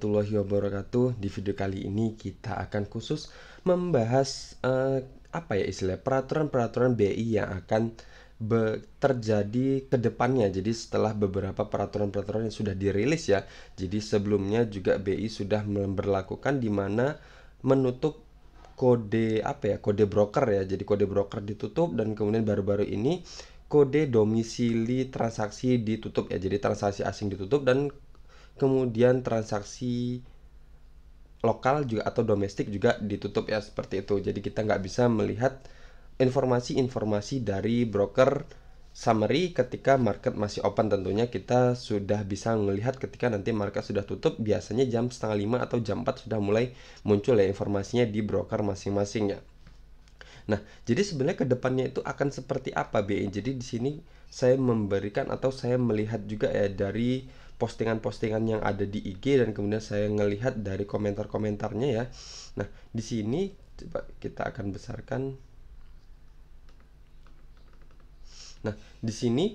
Warahmatullahi wabarakatuh. Di video kali ini kita akan khusus membahas apa ya istilah peraturan-peraturan BI yang akan terjadi ke depannya. Jadi setelah beberapa peraturan-peraturan yang sudah dirilis ya. Jadi sebelumnya juga BI sudah memberlakukan di mana menutup kode apa ya, kode broker ya. Jadi kode broker ditutup dan kemudian baru-baru ini kode domisili transaksi ditutup ya. Jadi transaksi asing ditutup dan kemudian transaksi lokal juga atau domestik juga ditutup ya, seperti itu. Jadi kita nggak bisa melihat informasi-informasi dari broker summary ketika market masih open. Tentunya kita sudah bisa melihat ketika nanti market sudah tutup, biasanya jam setengah 5 atau jam 4 sudah mulai muncul ya informasinya di broker masing-masing ya. Nah, jadi sebenarnya kedepannya itu akan seperti apa BI? Jadi di sini saya memberikan atau saya melihat juga ya dari postingan-postingan yang ada di IG dan kemudian saya ngelihat dari komentar-komentarnya ya. Nah, di sini coba kita akan besarkan. Nah, di sini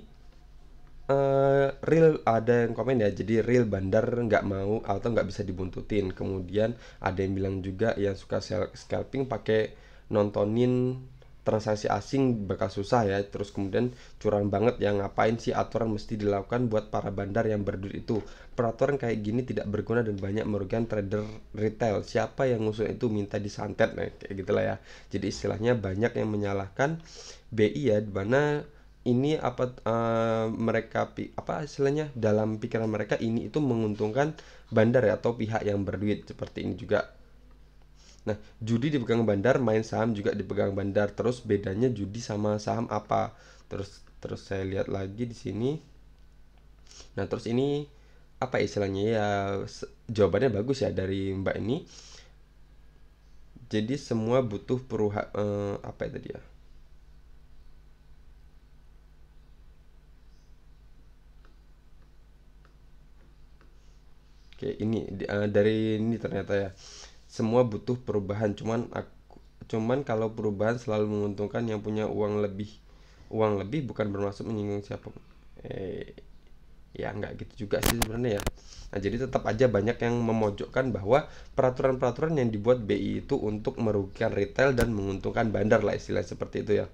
real ada yang komen ya, jadi real bandar nggak mau atau nggak bisa dibuntutin. Kemudian ada yang bilang juga yang suka scalping pakai nontonin transaksi asing bakal susah ya. Terus kemudian curang banget, yang ngapain sih aturan mesti dilakukan buat para bandar yang berduit itu. Peraturan kayak gini tidak berguna dan banyak merugikan trader retail. Siapa yang ngusul itu minta disantet, nah kayak gitulah ya. Jadi istilahnya banyak yang menyalahkan BI ya, dimana ini apa mereka apa istilahnya dalam pikiran mereka ini itu menguntungkan bandar ya, atau pihak yang berduit seperti ini juga. Nah, judi dipegang bandar, main saham juga dipegang bandar. Terus bedanya judi sama saham apa? Terus terus saya lihat lagi di sini. Nah, terus ini apa istilahnya ya, jawabannya bagus ya dari Mbak ini. Jadi semua butuh apa itu dia? Oke, ini dari ini ternyata ya. Semua butuh perubahan, cuman kalau perubahan selalu menguntungkan yang punya uang lebih. Uang lebih bukan bermaksud menyinggung siapa. Eh, ya nggak gitu juga sih sebenarnya ya. Nah, jadi tetap aja banyak yang memojokkan bahwa peraturan-peraturan yang dibuat BI itu untuk merugikan retail dan menguntungkan bandar lah, istilah seperti itu ya.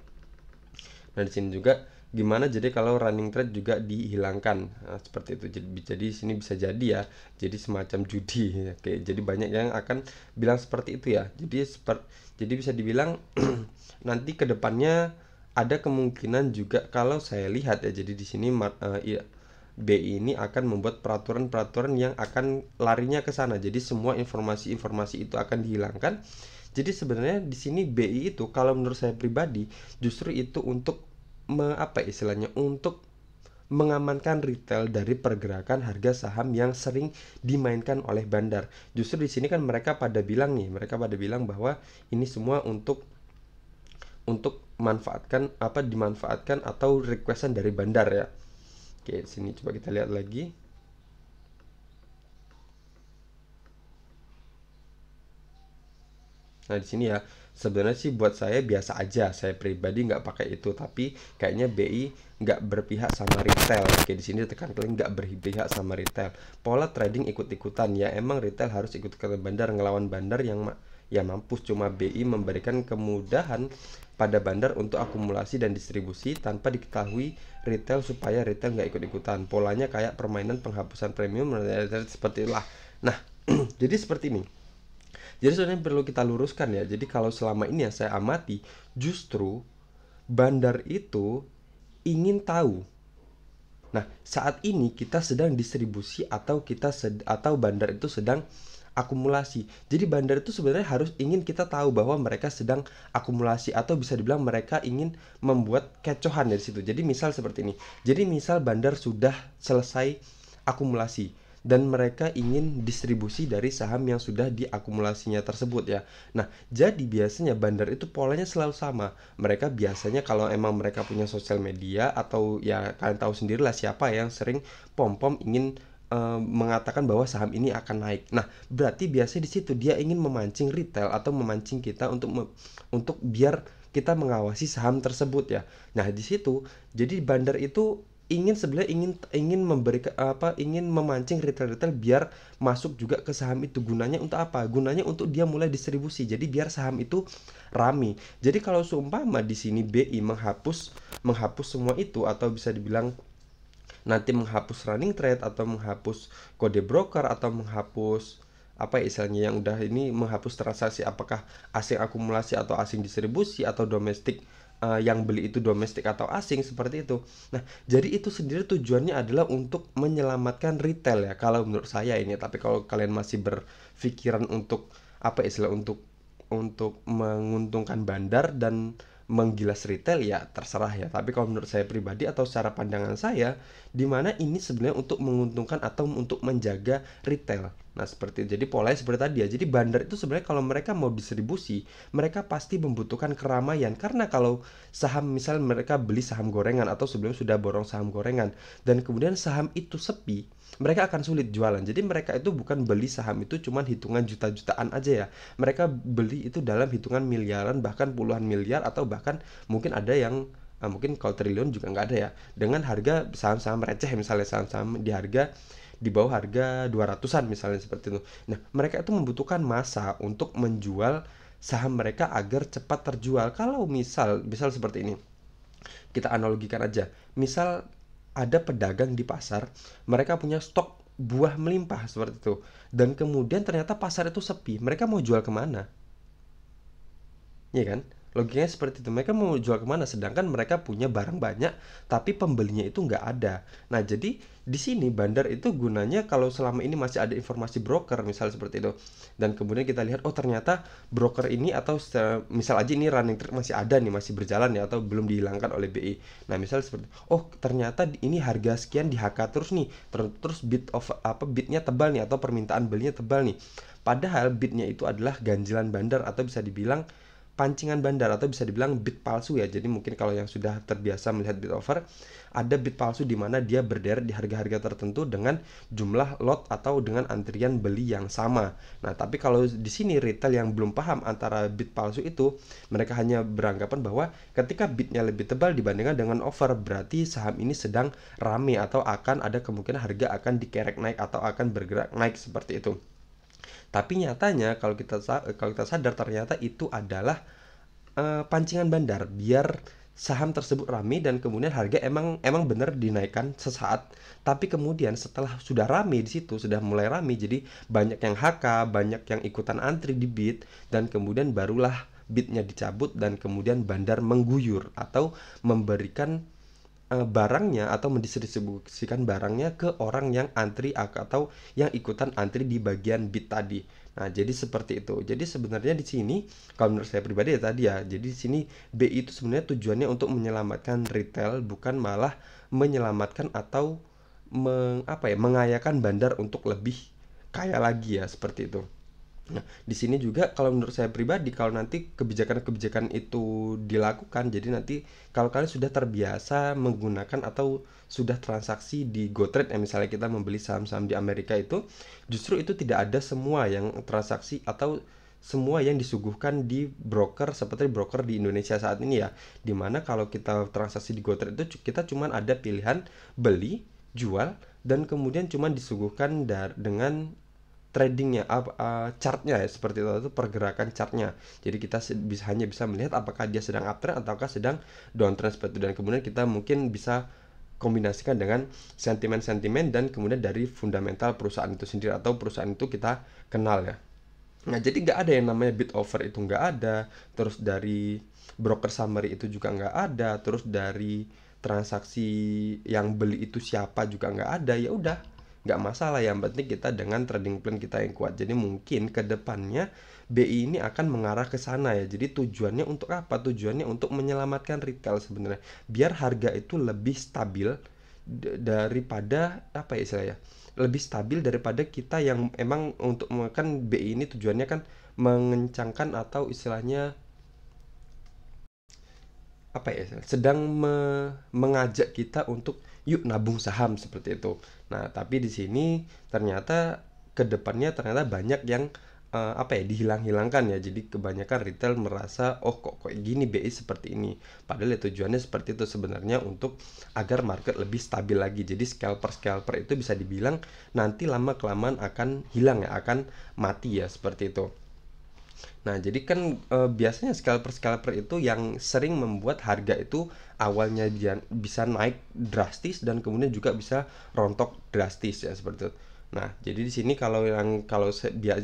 Nah, di sini juga gimana jadi kalau running trade juga dihilangkan, nah, seperti itu. Jadi di sini bisa jadi ya, jadi semacam judi. Oke, jadi banyak yang akan bilang seperti itu ya. Jadi bisa dibilang nanti kedepannya ada kemungkinan juga kalau saya lihat ya. Jadi di sini iya, BI ini akan membuat peraturan-peraturan yang akan larinya ke sana. Jadi semua informasi-informasi itu akan dihilangkan. Jadi sebenarnya di sini BI itu kalau menurut saya pribadi justru itu untuk apa istilahnya, untuk mengamankan retail dari pergerakan harga saham yang sering dimainkan oleh bandar. Justru di sini kan mereka pada bilang bahwa ini semua untuk dimanfaatkan atau requestan dari bandar ya. Oke, sini coba kita lihat lagi. Nah, di sini ya sebenarnya sih buat saya biasa aja, saya pribadi nggak pakai itu, tapi kayaknya BI nggak berpihak sama retail. Oke, di sini tekan kalian nggak berpihak sama retail. Pola trading ikut-ikutan ya, emang retail harus ikut-ikutan bandar, ngelawan bandar yang ya mampus. Cuma BI memberikan kemudahan pada bandar untuk akumulasi dan distribusi tanpa diketahui retail, supaya retail nggak ikut-ikutan. Polanya kayak permainan penghapusan premium seperti itulah. Nah, jadi seperti ini. Jadi sebenarnya perlu kita luruskan ya. Jadi kalau selama ini yang saya amati, justru bandar itu ingin tahu. Nah, saat ini kita sedang distribusi atau bandar itu sedang akumulasi. Jadi bandar itu sebenarnya harus ingin kita tahu bahwa mereka sedang akumulasi, atau bisa dibilang mereka ingin membuat kecohan dari situ. Jadi misal seperti ini. Jadi misal bandar sudah selesai akumulasi dan mereka ingin distribusi dari saham yang sudah diakumulasinya tersebut ya. Nah, jadi biasanya bandar itu polanya selalu sama. Mereka biasanya kalau emang mereka punya sosial media, atau ya kalian tahu sendirilah siapa yang sering pom-pom ingin mengatakan bahwa saham ini akan naik. Nah, berarti biasanya di situ dia ingin memancing retail atau memancing kita untuk biar kita mengawasi saham tersebut ya. Nah, di situ jadi bandar itu sebenarnya ingin memberikan apa, ingin memancing retail-retail biar masuk juga ke saham itu. Gunanya untuk apa? Gunanya untuk dia mulai distribusi. Jadi biar saham itu rame. Jadi kalau seumpama di sini BI menghapus semua itu, atau bisa dibilang nanti menghapus running trade atau menghapus kode broker atau menghapus apa ya istilahnya yang udah ini, menghapus transaksi apakah asing akumulasi atau asing distribusi atau domestik, yang beli itu domestik atau asing seperti itu. Nah, jadi itu sendiri tujuannya adalah untuk menyelamatkan retail ya kalau menurut saya ini. Tapi kalau kalian masih berpikiran untuk apa istilah, untuk menguntungkan bandar dan menggilas retail, ya terserah ya. Tapi kalau menurut saya pribadi atau secara pandangan saya, dimana ini sebenarnya untuk menguntungkan atau untuk menjaga retail. Nah seperti itu. Jadi polanya seperti tadi ya. Jadi bandar itu sebenarnya kalau mereka mau distribusi, mereka pasti membutuhkan keramaian. Karena kalau saham, misal mereka beli saham gorengan atau sebelumnya sudah borong saham gorengan, dan kemudian saham itu sepi, mereka akan sulit jualan. Jadi mereka itu bukan beli saham itu cuman hitungan juta-jutaan aja ya. Mereka beli itu dalam hitungan miliaran, bahkan puluhan miliar, atau bahkan mungkin ada yang mungkin kalau triliun juga nggak ada ya. Dengan harga saham-saham receh, misalnya saham-saham di harga di bawah harga 200-an misalnya seperti itu. Nah, mereka itu membutuhkan masa untuk menjual saham mereka agar cepat terjual. Kalau misal seperti ini, kita analogikan aja. Misal ada pedagang di pasar, mereka punya stok buah melimpah seperti itu, dan kemudian ternyata pasar itu sepi, mereka mau jual kemana? Iya kan? Logikanya seperti itu. Mereka mau jual kemana? Sedangkan mereka punya barang banyak, tapi pembelinya itu nggak ada. Nah, jadi di sini bandar itu gunanya kalau selama ini masih ada informasi broker, misal seperti itu. Dan kemudian kita lihat, oh ternyata broker ini atau misal aja ini running trade masih ada nih, masih berjalan ya, atau belum dihilangkan oleh BI. Nah, misal seperti, oh ternyata ini harga sekian di HK terus nih, terus bidnya tebal nih, atau permintaan belinya tebal nih. Padahal bidnya itu adalah ganjilan bandar, atau bisa dibilang pancingan bandar, atau bisa dibilang bid palsu ya. Jadi mungkin kalau yang sudah terbiasa melihat bid offer, ada bid palsu di mana dia berderet di harga-harga tertentu dengan jumlah lot atau dengan antrian beli yang sama. Nah, tapi kalau di sini retail yang belum paham antara bid palsu itu, mereka hanya beranggapan bahwa ketika bidnya lebih tebal dibandingkan dengan offer, berarti saham ini sedang rame atau akan ada kemungkinan harga akan dikerek naik atau akan bergerak naik seperti itu. Tapi nyatanya kalau kita sadar, ternyata itu adalah pancingan bandar biar saham tersebut rame, dan kemudian harga emang benar dinaikkan sesaat. Tapi kemudian setelah sudah rame di situ, sudah mulai rame, jadi banyak yang HK, banyak yang ikutan antri di bid, dan kemudian barulah bidnya dicabut, dan kemudian bandar mengguyur atau memberikan barangnya atau mendistribusikan barangnya ke orang yang antri atau yang ikutan antri di bagian bid tadi. Nah, jadi seperti itu. Jadi sebenarnya di sini kalau menurut saya pribadi ya tadi ya. Jadi di sini BI itu sebenarnya tujuannya untuk menyelamatkan retail, bukan malah menyelamatkan atau mengayakan bandar untuk lebih kaya lagi ya, seperti itu. Nah, di sini juga kalau menurut saya pribadi, kalau nanti kebijakan-kebijakan itu dilakukan, jadi nanti kalau kalian sudah terbiasa menggunakan atau sudah transaksi di GoTrade ya, misalnya kita membeli saham-saham di Amerika itu, justru itu tidak ada semua yang transaksi atau semua yang disuguhkan di broker seperti broker di Indonesia saat ini ya. Dimana kalau kita transaksi di GoTrade itu kita cuma ada pilihan beli, jual, dan kemudian cuma disuguhkan dengan tradingnya, chartnya ya, seperti itu pergerakan chartnya. Jadi kita hanya bisa melihat apakah dia sedang uptrend ataukah sedang downtrend seperti itu, dan kemudian kita mungkin bisa kombinasikan dengan sentimen-sentimen dan kemudian dari fundamental perusahaan itu sendiri atau perusahaan itu kita kenal ya. Nah, jadi nggak ada yang namanya bid offer, itu nggak ada. Terus dari broker summary itu juga nggak ada. Terus dari transaksi yang beli itu siapa juga nggak ada. Ya udah, nggak masalah. Yang penting kita dengan trading plan kita yang kuat. Jadi mungkin ke depannya BI ini akan mengarah ke sana ya. Jadi tujuannya untuk apa? Tujuannya untuk menyelamatkan retail sebenarnya. Biar harga itu lebih stabil daripada apa ya istilahnya, lebih stabil daripada kita yang emang untuk kan BI ini tujuannya kan mengencangkan atau istilahnya apa ya, sedang mengajak kita untuk yuk nabung saham seperti itu. Nah, tapi di sini ternyata kedepannya ternyata banyak yang apa ya, dihilang-hilangkan ya. Jadi kebanyakan retail merasa oh kok gini BI seperti ini. Padahal ya tujuannya seperti itu sebenarnya untuk agar market lebih stabil lagi. Jadi scalper itu bisa dibilang nanti lama kelamaan akan hilang ya, akan mati ya seperti itu. Nah, jadi kan biasanya scalper itu yang sering membuat harga itu awalnya dia bisa naik drastis dan kemudian juga bisa rontok drastis ya seperti itu. Nah, jadi di sini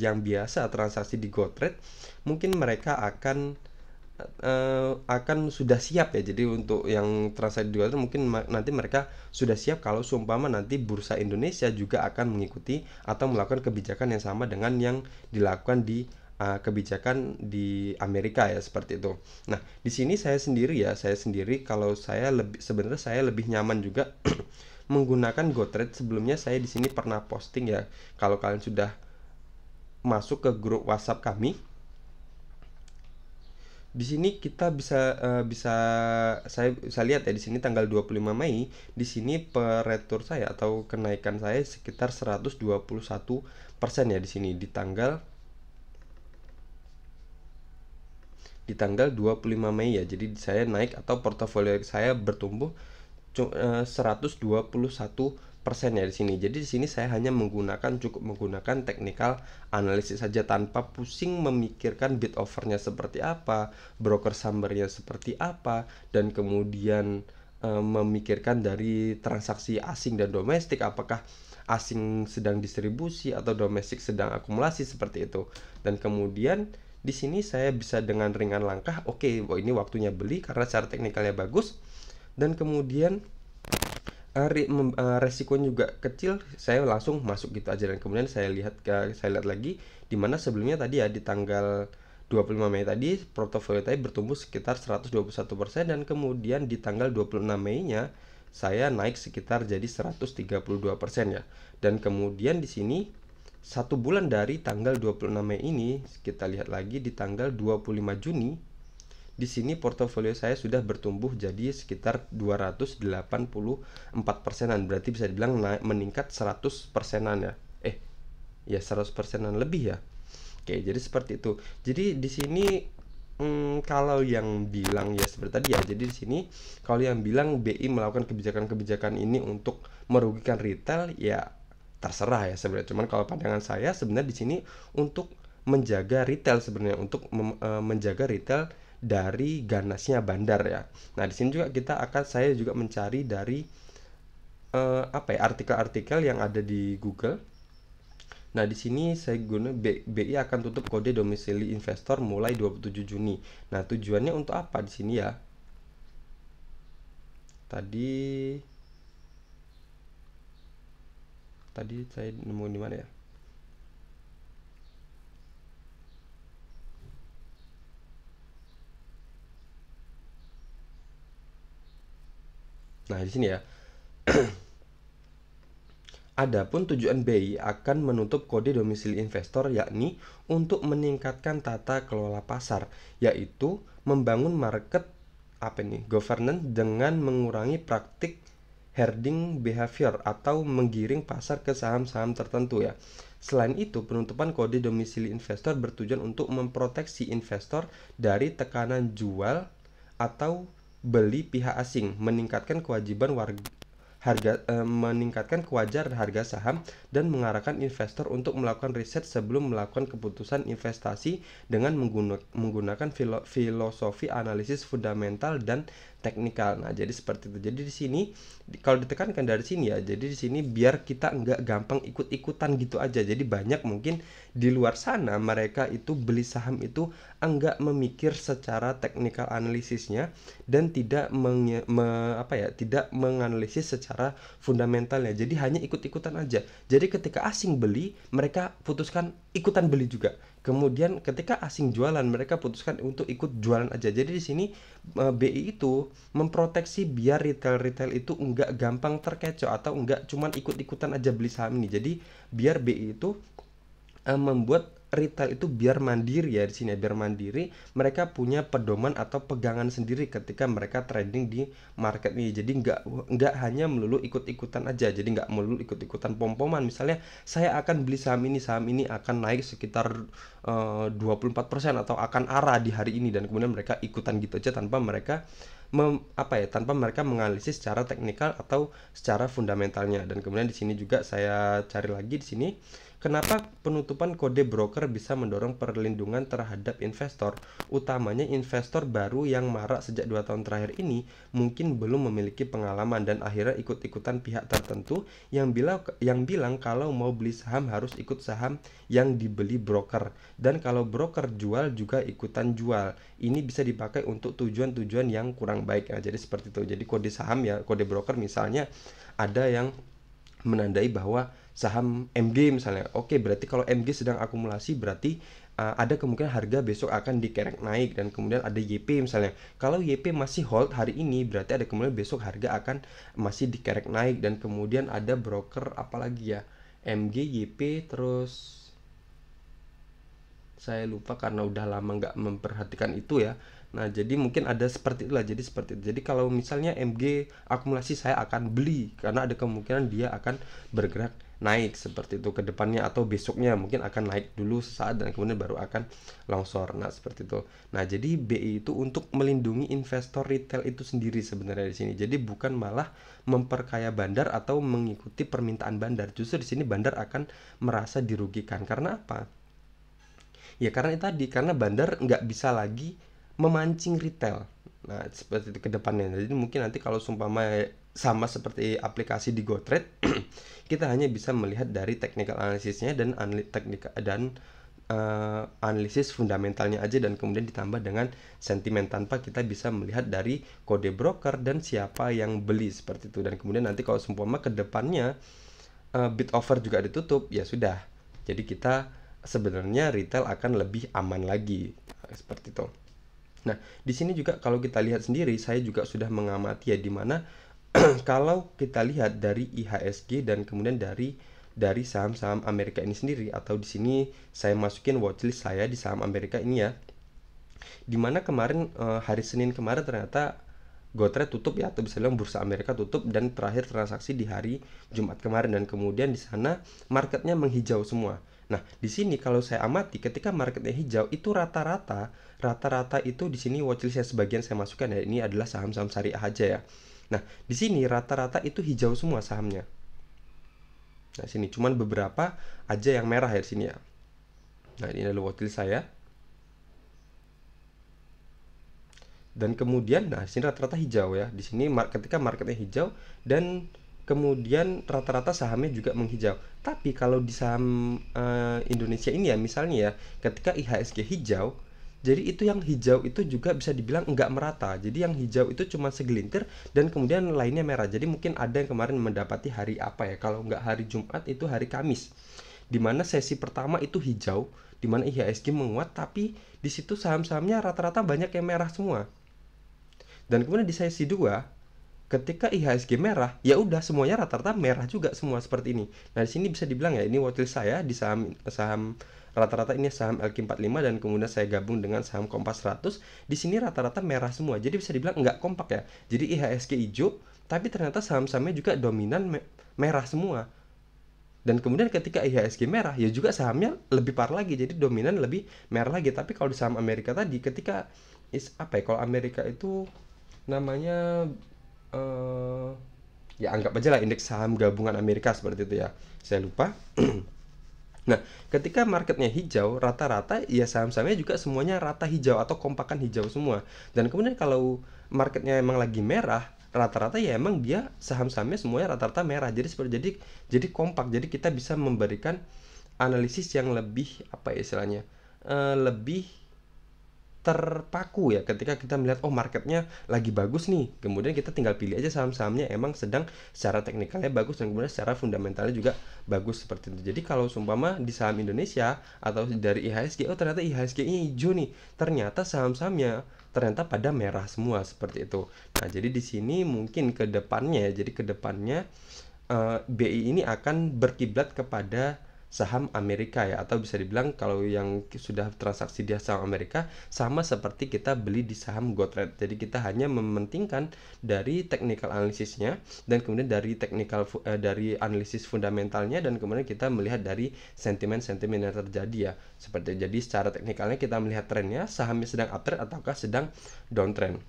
yang biasa transaksi di GoTrade mungkin mereka akan sudah siap ya. Jadi untuk yang transaksi di GoTrade mungkin nanti mereka sudah siap kalau seumpama nanti bursa Indonesia juga akan mengikuti atau melakukan kebijakan yang sama dengan yang dilakukan di kebijakan di Amerika ya seperti itu. Nah, di sini saya sendiri kalau sebenarnya saya lebih nyaman juga menggunakan GoTrade. Sebelumnya saya di sini pernah posting ya. Kalau kalian sudah masuk ke grup WhatsApp kami, di sini kita saya lihat ya di sini tanggal 25 Mei, di sini per retur saya atau kenaikan saya sekitar 121% ya di sini di tanggal 25 Mei ya. Jadi saya naik atau portofolio saya bertumbuh 121% ya di sini. Jadi di sini saya hanya cukup menggunakan technical analisis saja tanpa pusing memikirkan bid offernya seperti apa, broker summary-nya seperti apa, dan kemudian memikirkan dari transaksi asing dan domestik, apakah asing sedang distribusi atau domestik sedang akumulasi seperti itu. Dan kemudian di sini saya bisa dengan ringan langkah, oke, ini waktunya beli karena secara teknikalnya bagus, dan kemudian resikonya juga kecil, saya langsung masuk gitu aja. Dan kemudian saya lihat lagi dimana sebelumnya tadi ya di tanggal 25 Mei tadi portofolio tadi bertumbuh sekitar 121% dan kemudian di tanggal 26 Mei-nya saya naik sekitar jadi 132% ya. Dan kemudian di sini 1 bulan dari tanggal 26 Mei ini, kita lihat lagi di tanggal 25 Juni, di sini portofolio saya sudah bertumbuh jadi sekitar 284%-an. Berarti bisa dibilang meningkat 100%-an ya. Ya 100%-an lebih ya. Oke, jadi seperti itu. Jadi di sini kalau yang bilang ya seperti tadi ya. Jadi di sini kalau yang bilang BI melakukan kebijakan-kebijakan ini untuk merugikan retail ya terserah ya sebenarnya. Cuman kalau pandangan saya sebenarnya di sini untuk menjaga retail sebenarnya, untuk menjaga retail dari ganasnya bandar ya. Nah, di sini juga saya juga mencari dari artikel-artikel yang ada di Google. Nah, di sini saya guna BI akan tutup kode domisili investor mulai 27 Juni. Nah, tujuannya untuk apa di sini ya? Tadi saya nemu di mana ya? Nah, di sini ya. Adapun tujuan BI akan menutup kode domisili investor yakni untuk meningkatkan tata kelola pasar, yaitu membangun market governance dengan mengurangi praktik herding behavior atau menggiring pasar ke saham-saham tertentu ya. Selain itu, penutupan kode domisili investor bertujuan untuk memproteksi investor dari tekanan jual atau beli pihak asing, meningkatkan kewajaran harga saham dan mengarahkan investor untuk melakukan riset sebelum melakukan keputusan investasi dengan menggunakan filosofi analisis fundamental dan teknikal. Nah, jadi seperti itu. Jadi di sini kalau ditekankan dari sini ya, jadi di sini biar kita nggak gampang ikut-ikutan gitu aja. Jadi banyak mungkin di luar sana mereka itu beli saham itu enggak memikir secara teknikal analisisnya dan tidak tidak menganalisis secara fundamentalnya. Jadi hanya ikut-ikutan aja. Jadi ketika asing beli, mereka putuskan ikutan beli juga. Kemudian ketika asing jualan, mereka putuskan untuk ikut jualan aja. Jadi di sini BI itu memproteksi biar retail itu enggak gampang terkecoh atau enggak cuman ikut-ikutan aja beli saham ini. Jadi biar BI itu membuat retail itu biar mandiri ya di sini, biar mandiri, mereka punya pedoman atau pegangan sendiri ketika mereka trading di market ini. Jadi nggak hanya melulu ikut-ikutan aja, jadi nggak melulu ikut-ikutan pom-poman. Misalnya saya akan beli saham ini akan naik sekitar 24% atau akan arah di hari ini, dan kemudian mereka ikutan gitu aja tanpa mereka tanpa mereka menganalisis secara teknikal atau secara fundamentalnya. Dan kemudian di sini juga saya cari lagi di sini, kenapa penutupan kode broker bisa mendorong perlindungan terhadap investor, utamanya investor baru yang marak sejak 2 tahun terakhir ini, mungkin belum memiliki pengalaman dan akhirnya ikut-ikutan pihak tertentu yang bilang kalau mau beli saham harus ikut saham yang dibeli broker, dan kalau broker jual juga ikutan jual. Ini bisa dipakai untuk tujuan-tujuan yang kurang baik ya. Jadi seperti itu. Jadi kode saham ya, kode broker misalnya ada yang menandai bahwa saham MG misalnya, oke, berarti kalau MG sedang akumulasi berarti ada kemungkinan harga besok akan dikerek naik. Dan kemudian ada YP misalnya, kalau YP masih hold hari ini berarti ada kemungkinan besok harga akan masih dikerek naik. Dan kemudian ada broker apalagi ya, MG, YP, terus saya lupa karena udah lama nggak memperhatikan itu ya. Nah, jadi mungkin ada seperti itulah. Jadi seperti itu. Jadi kalau misalnya MG akumulasi, saya akan beli karena ada kemungkinan dia akan bergerak naik seperti itu ke depannya, atau besoknya mungkin akan naik dulu sesaat dan kemudian baru akan longsor. Nah, seperti itu. Nah, jadi BI itu untuk melindungi investor retail itu sendiri sebenarnya di sini. Jadi bukan malah memperkaya bandar atau mengikuti permintaan bandar. Justru di sini bandar akan merasa dirugikan. Karena apa? Ya karena itu tadi, karena bandar nggak bisa lagi memancing retail. Nah, seperti itu ke depannya. Jadi mungkin nanti kalau sumpama sama seperti aplikasi di GoTrade, kita hanya bisa melihat dari technical analisisnya dan analisis fundamentalnya aja, dan kemudian ditambah dengan sentimen, tanpa kita bisa melihat dari kode broker dan siapa yang beli seperti itu. Dan kemudian nanti kalau sumpama ke depannya bid offer juga ditutup, ya sudah. Jadi kita sebenarnya retail akan lebih aman lagi seperti itu. Nah, di sini juga kalau kita lihat sendiri, saya juga sudah mengamati ya, dimana kalau kita lihat dari IHSG dan kemudian dari saham-saham Amerika ini sendiri, atau di sini saya masukin watchlist saya di saham Amerika ini ya, dimana kemarin hari Senin kemarin ternyata GoTrade tutup ya, atau bisa bilang bursa Amerika tutup, dan terakhir transaksi di hari Jumat kemarin, dan kemudian di sana marketnya menghijau semua. Nah, di sini kalau saya amati ketika marketnya hijau itu rata-rata itu di sini watchlist yang sebagian saya masukkan ya, ini adalah saham-saham syariah aja ya. Nah, di sini rata-rata itu hijau semua sahamnya. Nah, sini cuman beberapa aja yang merah ya di sini ya. Nah, ini adalah watchlist saya. Dan kemudian nah di sini rata-rata hijau ya. Di sini ketika marketnya hijau dan kemudian rata-rata sahamnya juga menghijau. Tapi kalau di saham Indonesia ini ya, misalnya ya, ketika IHSG hijau, jadi itu yang hijau itu juga bisa dibilang enggak merata. Jadi yang hijau itu cuma segelintir dan kemudian lainnya merah. Jadi mungkin ada yang kemarin mendapati hari apa ya, kalau enggak hari Jumat itu hari Kamis, dimana sesi pertama itu hijau, dimana IHSG menguat, tapi di situ saham-sahamnya rata-rata banyak yang merah semua. Dan kemudian di sesi 2 ketika IHSG merah, ya udah semuanya rata-rata merah juga semua seperti ini. Nah, di sini bisa dibilang ya, ini watchlist saya di saham rata-rata ini saham LQ45, dan kemudian saya gabung dengan saham Kompas 100. Di sini rata-rata merah semua. Jadi bisa dibilang nggak kompak ya. Jadi IHSG hijau, tapi ternyata saham-sahamnya juga dominan merah semua. Dan kemudian ketika IHSG merah, ya juga sahamnya lebih parah lagi, jadi dominan lebih merah lagi. Tapi kalau di saham Amerika tadi, ketika kalau Amerika itu namanya ya anggap aja lah indeks saham gabungan Amerika seperti itu ya, saya lupa. Nah, ketika marketnya hijau, rata-rata ya saham-sahamnya juga semuanya rata hijau atau kompakan hijau semua. Dan kemudian kalau marketnya emang lagi merah, rata-rata ya emang dia saham-sahamnya semuanya rata-rata merah. Jadi kompak. Jadi kita bisa memberikan analisis yang lebih apa ya istilahnya, lebih terpaku ya, ketika kita melihat oh marketnya lagi bagus nih, kemudian kita tinggal pilih aja saham-sahamnya emang sedang secara teknikalnya bagus dan kemudian secara fundamentalnya juga bagus seperti itu. Jadi kalau seumpama di saham Indonesia atau dari IHSG, oh ternyata IHSG-nya hijau nih, ternyata saham-sahamnya ternyata pada merah semua seperti itu. Nah, jadi di sini mungkin BI ini akan berkiblat kepada saham Amerika ya, atau bisa dibilang kalau yang sudah transaksi di saham Amerika sama seperti kita beli di saham GoTrade. Jadi kita hanya mementingkan dari technical analisisnya, dan kemudian dari dari analisis fundamentalnya, dan kemudian kita melihat dari sentimen-sentimen yang terjadi ya. Seperti jadi secara teknikalnya kita melihat trennya, sahamnya sedang uptrend ataukah sedang downtrend.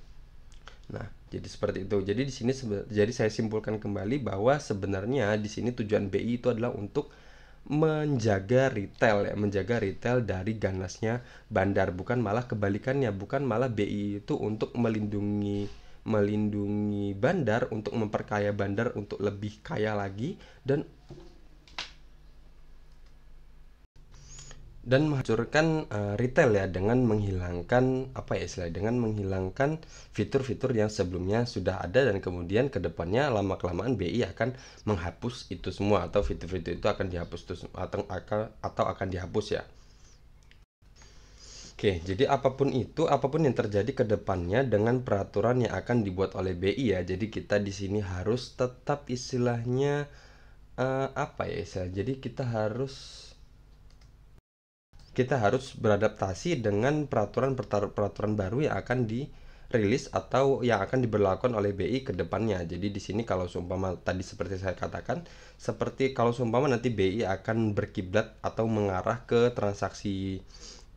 Nah, jadi seperti itu. Jadi di sini jadi saya simpulkan kembali bahwa sebenarnya di sini tujuan BI itu adalah untuk menjaga retail ya, menjaga retail dari ganasnya bandar, bukan malah kebalikannya, bukan malah BI itu untuk melindungi bandar, untuk memperkaya bandar untuk lebih kaya lagi, dan menghancurkan retail ya, dengan menghilangkan apa ya istilahnya, dengan menghilangkan fitur-fitur yang sebelumnya sudah ada, dan kemudian kedepannya lama-kelamaan BI akan menghapus itu semua, atau fitur-fitur itu akan dihapus atau akan dihapus ya. Oke, jadi apapun itu, apapun yang terjadi ke depannya dengan peraturan yang akan dibuat oleh BI ya. Jadi kita di sini harus tetap istilahnya apa ya istilah. Jadi kita harus beradaptasi dengan peraturan baru yang akan dirilis atau yang akan diberlakukan oleh BI ke depannya. Jadi di sini kalau seumpama tadi seperti saya katakan, seperti kalau seumpama nanti BI akan berkiblat atau mengarah ke transaksi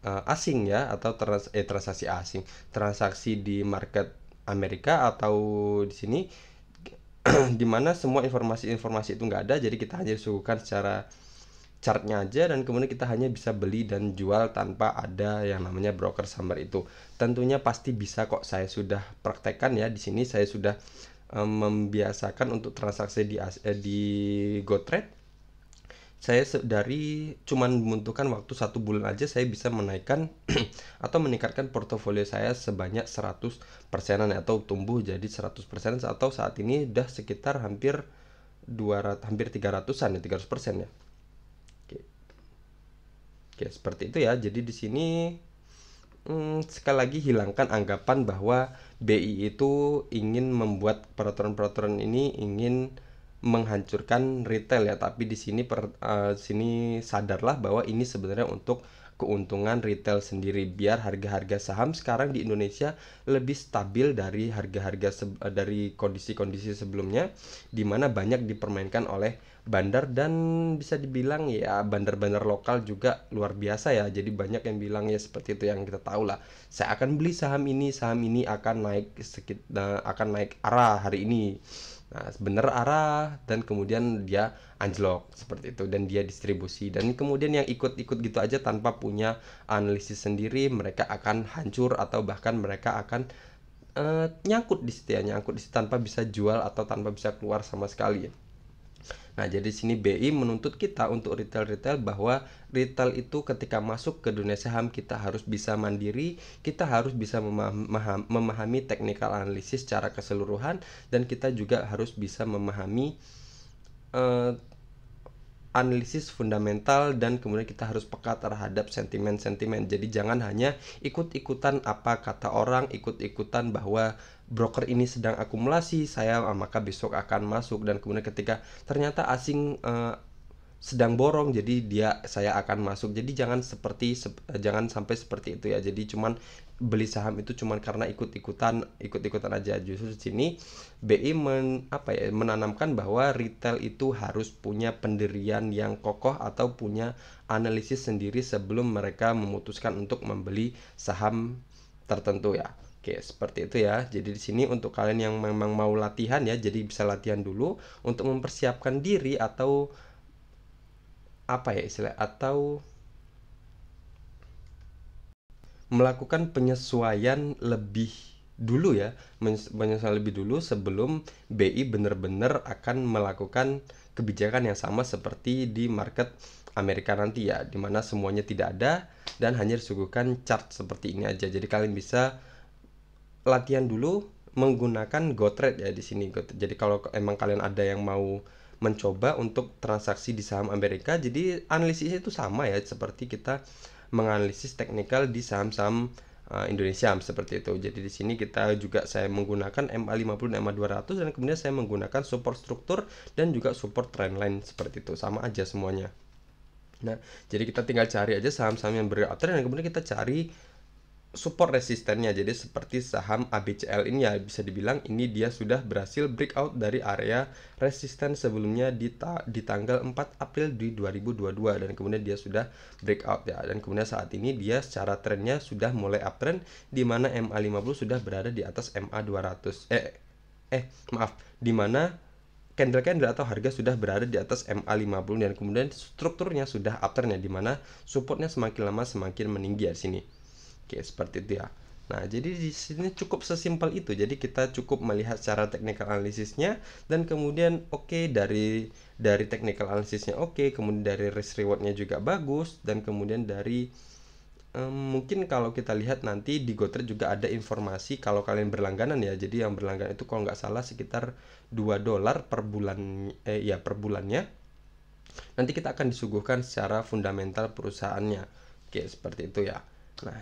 asing ya, atau transaksi di market Amerika, atau di sini di mana semua informasi-informasi itu nggak ada, jadi kita hanya disuguhkan secara chartnya aja, dan kemudian kita hanya bisa beli dan jual tanpa ada yang namanya broker sambar itu. Tentunya pasti bisa kok, saya sudah praktekkan ya. Di sini saya sudah membiasakan untuk transaksi di GoTrade. Saya dari cuman membutuhkan waktu 1 bulan aja, saya bisa menaikkan atau meningkatkan portofolio saya sebanyak 100%-an, atau tumbuh jadi 100%, atau saat ini udah sekitar hampir 300-an ya, 300% ya. Oke, seperti itu ya. Jadi di sini sekali lagi hilangkan anggapan bahwa BI itu ingin membuat peraturan-peraturan ini ingin menghancurkan retail ya, tapi di sini sini sadarlah bahwa ini sebenarnya untuk keuntungan retail sendiri, biar harga-harga saham sekarang di Indonesia lebih stabil dari harga-harga dari kondisi-kondisi sebelumnya, di mana banyak dipermainkan oleh bandar, dan bisa dibilang ya bandar-bandar lokal juga luar biasa ya. Jadi banyak yang bilang ya seperti itu, yang kita tahu lah, saya akan beli saham ini akan naik akan naik arah hari ini. Nah, bener arah, dan kemudian dia anjlok seperti itu, dan dia distribusi, dan kemudian yang ikut-ikut gitu aja tanpa punya analisis sendiri, mereka akan hancur, atau bahkan mereka akan nyangkut di situ ya, nyangkut di situ tanpa bisa jual atau tanpa bisa keluar sama sekali ya. Nah, jadi di sini BI menuntut kita untuk retail-retail bahwa retail itu ketika masuk ke dunia saham, kita harus bisa mandiri, kita harus bisa memahami technical analisis secara keseluruhan, dan kita juga harus bisa memahami analisis fundamental, dan kemudian kita harus peka terhadap sentimen-sentimen. Jadi jangan hanya ikut-ikutan apa kata orang, ikut-ikutan bahwa broker ini sedang akumulasi, saya maka besok akan masuk, dan kemudian ketika ternyata asing sedang borong, jadi saya akan masuk. Jadi jangan sampai seperti itu ya. Jadi cuman beli saham itu cuman karena ikut-ikutan aja. Justru di sini BI menanamkan bahwa retail itu harus punya pendirian yang kokoh, atau punya analisis sendiri sebelum mereka memutuskan untuk membeli saham tertentu ya. Oke, seperti itu ya. Jadi di sini untuk kalian yang memang mau latihan ya, jadi bisa latihan dulu untuk mempersiapkan diri, atau apa ya istilah, atau melakukan penyesuaian lebih dulu ya, penyesuaian lebih dulu sebelum BI benar-benar akan melakukan kebijakan yang sama seperti di market Amerika nanti ya, dimana semuanya tidak ada dan hanya disuguhkan chart seperti ini aja. Jadi kalian bisa latihan dulu menggunakan GoTrade ya di sini. Jadi kalau emang kalian ada yang mau mencoba untuk transaksi di saham Amerika, jadi analisisnya itu sama ya seperti kita menganalisis teknikal di saham-saham Indonesia seperti itu. Jadi di sini saya menggunakan MA50 dan MA200, dan kemudian saya menggunakan support struktur dan juga support trendline seperti itu, sama aja semuanya. Nah, jadi kita tinggal cari aja saham-saham yang uptrend dan kemudian kita cari support resistennya. Jadi seperti saham ABCL ini ya, bisa dibilang ini dia sudah berhasil breakout dari area resisten sebelumnya di tanggal 4 April di 2022 dan kemudian dia sudah breakout ya, dan kemudian saat ini dia secara trennya sudah mulai uptrend di mana MA50 sudah berada di atas MA200 maaf, di mana candle atau harga sudah berada di atas MA50 dan kemudian strukturnya sudah uptrend ya, di mana supportnya semakin lama semakin meninggi ya di sini. Oke, seperti itu ya. Nah, jadi di sini cukup sesimpel itu. Jadi kita cukup melihat secara technical analisisnya dan kemudian dari technical analisisnya kemudian dari risk rewardnya juga bagus dan kemudian dari mungkin kalau kita lihat nanti di GoTrade juga ada informasi kalau kalian berlangganan ya. Jadi yang berlangganan itu kalau nggak salah sekitar $2 per bulan per bulannya. Nanti kita akan disuguhkan secara fundamental perusahaannya. Oke, seperti itu ya. Nah,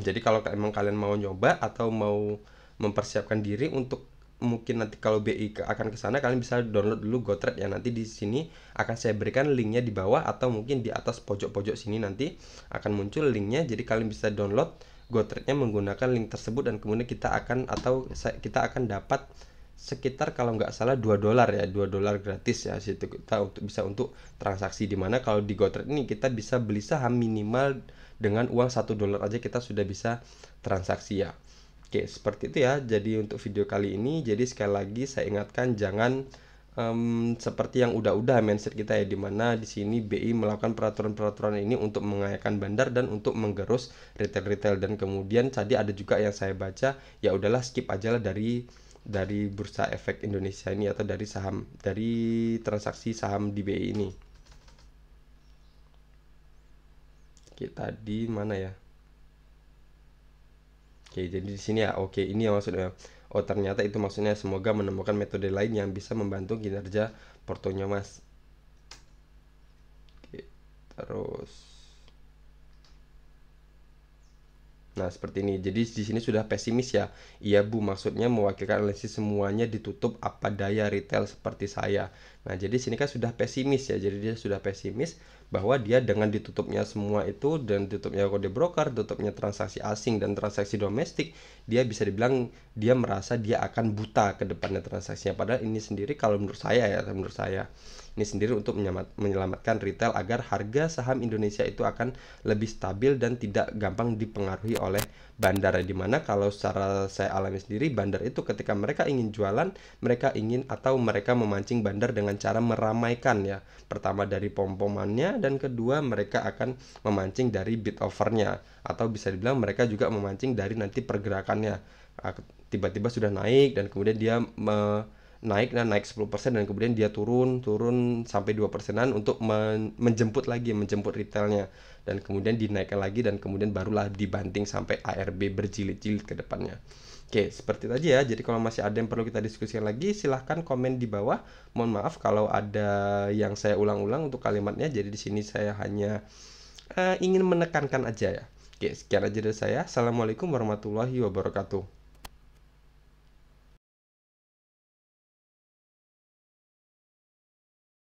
jadi kalau emang kalian mau nyoba atau mau mempersiapkan diri untuk mungkin nanti kalau BI akan ke sana, kalian bisa download dulu GoTrade ya. Nanti di sini akan saya berikan linknya di bawah atau mungkin di atas pojok-pojok sini nanti akan muncul linknya. Jadi kalian bisa download GoTrade-nya menggunakan link tersebut dan kemudian kita akan dapat sekitar kalau nggak salah $2 ya, $2 gratis ya, situ kita bisa untuk transaksi, dimana kalau di GoTrade ini kita bisa beli saham minimal dengan uang $1 aja kita sudah bisa transaksi ya. Oke, seperti itu ya. Jadi untuk video kali ini, jadi sekali lagi saya ingatkan jangan seperti yang udah mindset kita ya, dimana di sini BI melakukan peraturan-peraturan ini untuk mengayakan bandar dan untuk menggerus retail dan kemudian tadi ada juga yang saya baca ya udahlah skip aja lah dari Bursa Efek Indonesia ini atau dari transaksi saham di BI ini. Oke, tadi mana ya? Oke, jadi di sini ya. Oke, ini yang maksudnya. Oh, ternyata itu maksudnya semoga menemukan metode lain yang bisa membantu kinerja portonya, Mas. Oke, terus. Nah, seperti ini. Jadi di sini sudah pesimis ya. Iya, Bu, maksudnya mewakilkan analisis semuanya ditutup apa daya retail seperti saya. Nah, jadi sini kan sudah pesimis ya. Jadi dia sudah pesimis bahwa dia dengan ditutupnya semua itu dan tutupnya kode broker, tutupnya transaksi asing dan transaksi domestik, dia bisa dibilang dia merasa dia akan buta ke depannya transaksinya. Padahal ini sendiri kalau menurut saya ini sendiri untuk menyelamatkan retail agar harga saham Indonesia itu akan lebih stabil dan tidak gampang dipengaruhi oleh bandar, dimana kalau secara saya alami sendiri bandar itu ketika mereka ingin jualan, mereka memancing bandar dengan cara meramaikan ya, pertama dari pom-pomannya dan kedua mereka akan memancing dari bid overnya, atau bisa dibilang mereka juga memancing dari nanti pergerakannya, tiba-tiba sudah naik dan kemudian dia naik 10% dan kemudian dia turun sampai 2%-an untuk menjemput retailnya dan kemudian dinaikkan lagi dan kemudian barulah dibanting sampai ARB berjilid-jilid ke depannya. Oke, seperti tadi ya. Jadi kalau masih ada yang perlu kita diskusikan lagi, silahkan komen di bawah. Mohon maaf kalau ada yang saya ulang-ulang untuk kalimatnya. Jadi di sini saya hanya ingin menekankan aja ya. Oke, sekian aja dari saya. Assalamualaikum warahmatullahi wabarakatuh.